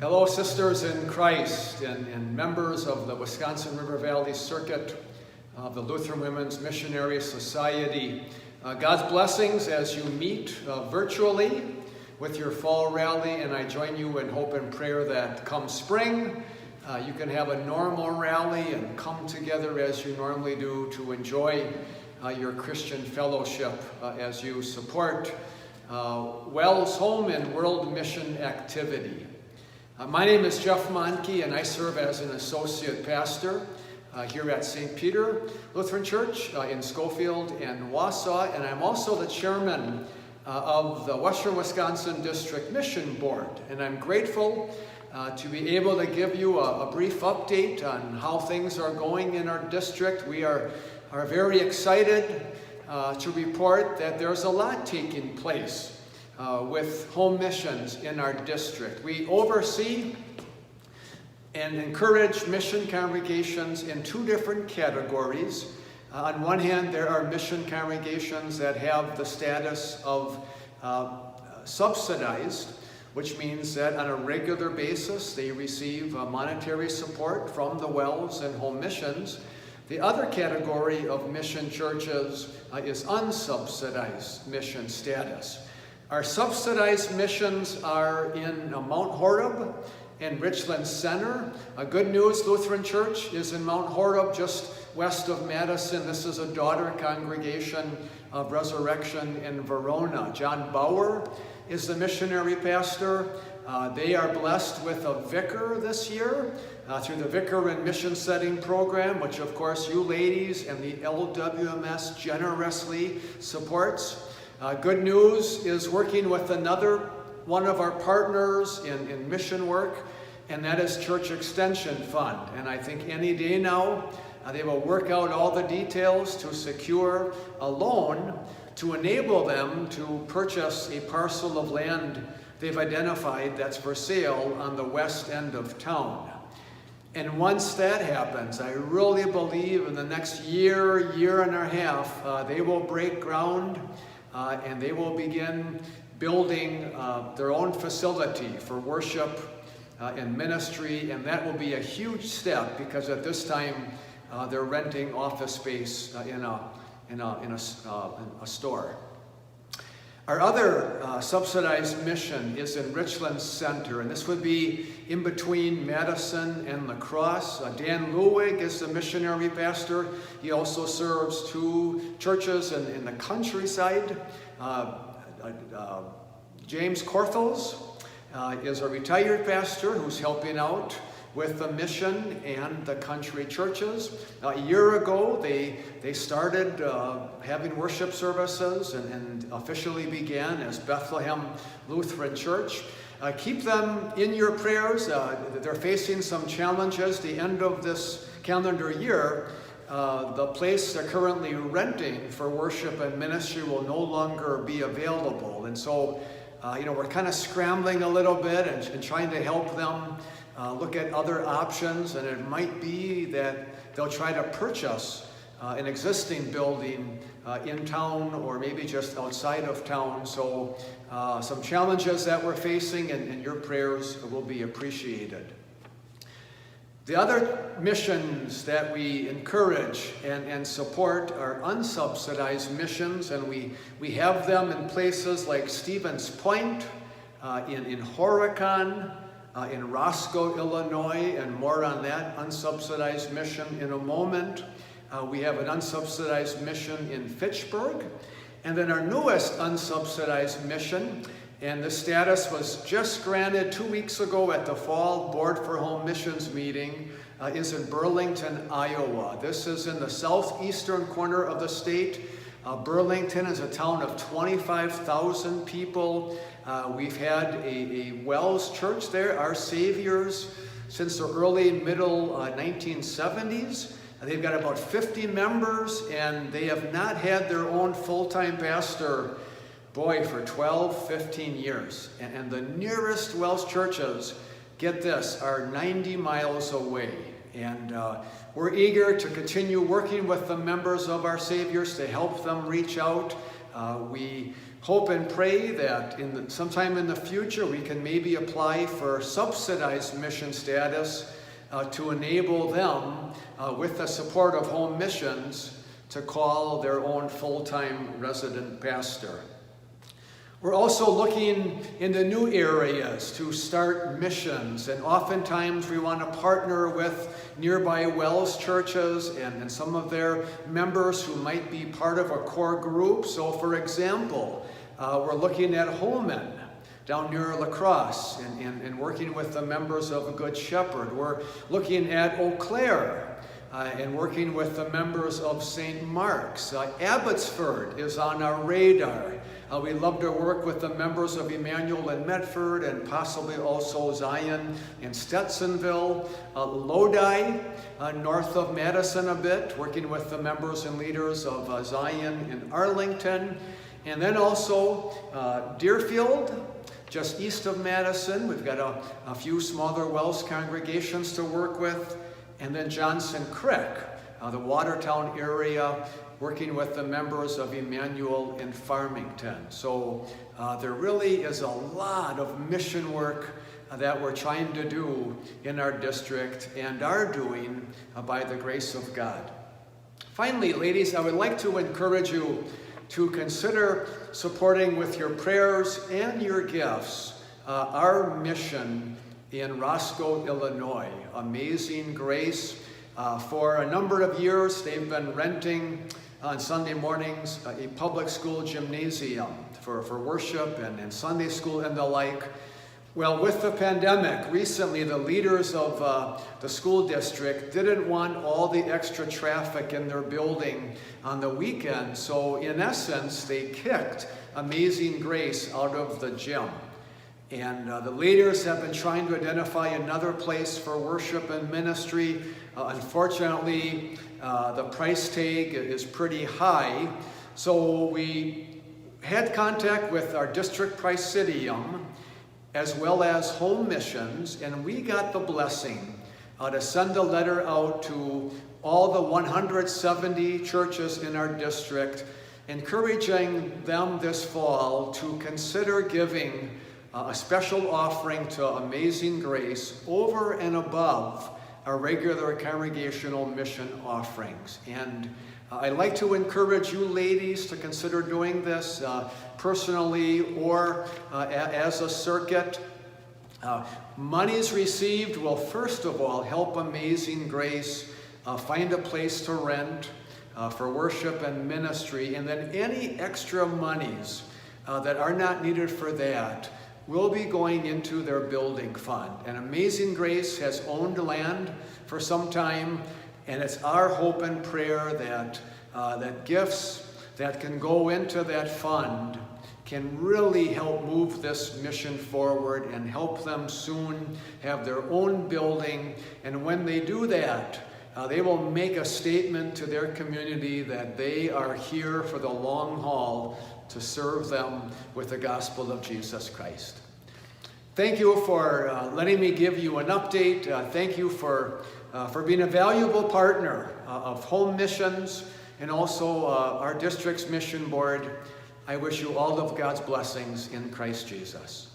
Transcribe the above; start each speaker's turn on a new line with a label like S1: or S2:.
S1: Hello, sisters in Christ and members of the Wisconsin River Valley Circuit of the Lutheran Women's Missionary Society. God's blessings as you meet virtually with your fall rally, and I join you in hope and prayer that come spring, you can have a normal rally and come together as you normally do to enjoy your Christian fellowship as you support WELS Home and World Mission activity. My name is Jeff Monke, and I serve as an associate pastor here at St. Peter Lutheran Church in Schofield and Wausau, and I'm also the chairman of the Western Wisconsin District Mission Board, and I'm grateful to be able to give you a brief update on how things are going in our district. We are very excited to report that there's a lot taking place with home missions in our district. We oversee and encourage mission congregations in two different categories. On one hand, there are mission congregations that have the status of subsidized, which means that on a regular basis they receive monetary support from the WELS and home missions. The other category of mission churches is unsubsidized mission status. Our subsidized missions are in Mount Horeb and Richland Center. Good News Lutheran Church is in Mount Horeb, just west of Madison. This is a daughter congregation of Resurrection in Verona. John Bauer is the missionary pastor. They are blessed with a vicar this year through the Vicar and Mission Setting program, which of course you ladies and the LWMS generously supports. Good News is working with another one of our partners in mission work, and that is Church Extension Fund. And I think any day now, they will work out all the details to secure a loan to enable them to purchase a parcel of land they've identified that's for sale on the west end of town. And once that happens, I really believe in the next year and a half, they will break ground and they will begin building their own facility for worship and ministry, and that will be a huge step because at this time they're renting office space in a store. Our other subsidized mission is in Richland Center, and this would be in between Madison and La Crosse. Dan Lewig is the missionary pastor. He also serves two churches in the countryside. James Korthels is a retired pastor who's helping out with the mission and the country churches. A year ago, they started having worship services and officially began as Bethlehem Lutheran Church. Keep them in your prayers. They're facing some challenges. The end of this calendar year, the place they're currently renting for worship and ministry will no longer be available. And so, we're kind of scrambling a little bit and trying to help them look at other options, and it might be that they'll try to purchase an existing building in town or maybe just outside of town. So some challenges that we're facing, and your prayers will be appreciated. The other missions that we encourage and support are unsubsidized missions, and we have them in places like Stevens Point, in Horicon, in Roscoe, Illinois, and more on that unsubsidized mission in a moment. We have an unsubsidized mission in Fitchburg, and then our newest unsubsidized mission, and the status was just granted 2 weeks ago at the Fall Board for Home Missions meeting, is in Burlington, Iowa. This is in the southeastern corner of the state. Burlington is a town of 25,000 people. We've had a WELS church there, Our Saviors, since the early middle 1970s. They've got about 50 members, and they have not had their own full-time pastor, for 12, 15 years. And the nearest WELS churches, get this, are 90 miles away. And we're eager to continue working with the members of Our Saviors to help them reach out. We hope and pray that sometime in the future we can maybe apply for subsidized mission status to enable them, with the support of home missions, to call their own full-time resident pastor. We're also looking into new areas to start missions, and oftentimes we want to partner with nearby WELS churches and some of their members who might be part of a core group. So for example, we're looking at Holman down near La Crosse and working with the members of Good Shepherd. We're looking at Eau Claire and working with the members of St. Mark's. Abbotsford is on our radar. We love to work with the members of Emmanuel in Medford and possibly also Zion in Stetsonville. Lodi, north of Madison a bit, working with the members and leaders of Zion in Arlington. And then also Deerfield, just east of Madison. We've got a few smaller WELS congregations to work with. And then Johnson Creek, the Watertown area, working with the members of Emmanuel in Farmington. So there really is a lot of mission work that we're trying to do in our district and are doing by the grace of God. Finally, ladies, I would like to encourage you to consider supporting with your prayers and your gifts our mission in Roscoe, Illinois, Amazing Grace. For a number of years, they've been renting on Sunday mornings a public school gymnasium for worship and Sunday school and the like. Well, with the pandemic, recently the leaders of the school district didn't want all the extra traffic in their building on the weekend, so in essence, they kicked Amazing Grace out of the gym. And the leaders have been trying to identify another place for worship and ministry. Unfortunately, the price tag is pretty high. So we had contact with our district praesidium as well as home missions, and we got the blessing to send a letter out to all the 170 churches in our district, encouraging them this fall to consider giving a special offering to Amazing Grace over and above our regular congregational mission offerings. And I'd like to encourage you ladies to consider doing this personally or as a circuit. Monies received will first of all help Amazing Grace find a place to rent for worship and ministry, and then any extra monies that are not needed for that will be going into their building fund. And Amazing Grace has owned land for some time, and it's our hope and prayer that gifts that can go into that fund can really help move this mission forward and help them soon have their own building. And when they do that, they will make a statement to their community that they are here for the long haul to serve them with the gospel of Jesus Christ. Thank you for letting me give you an update. Thank you for being a valuable partner of home missions and also our district's mission board. I wish you all of God's blessings in Christ Jesus.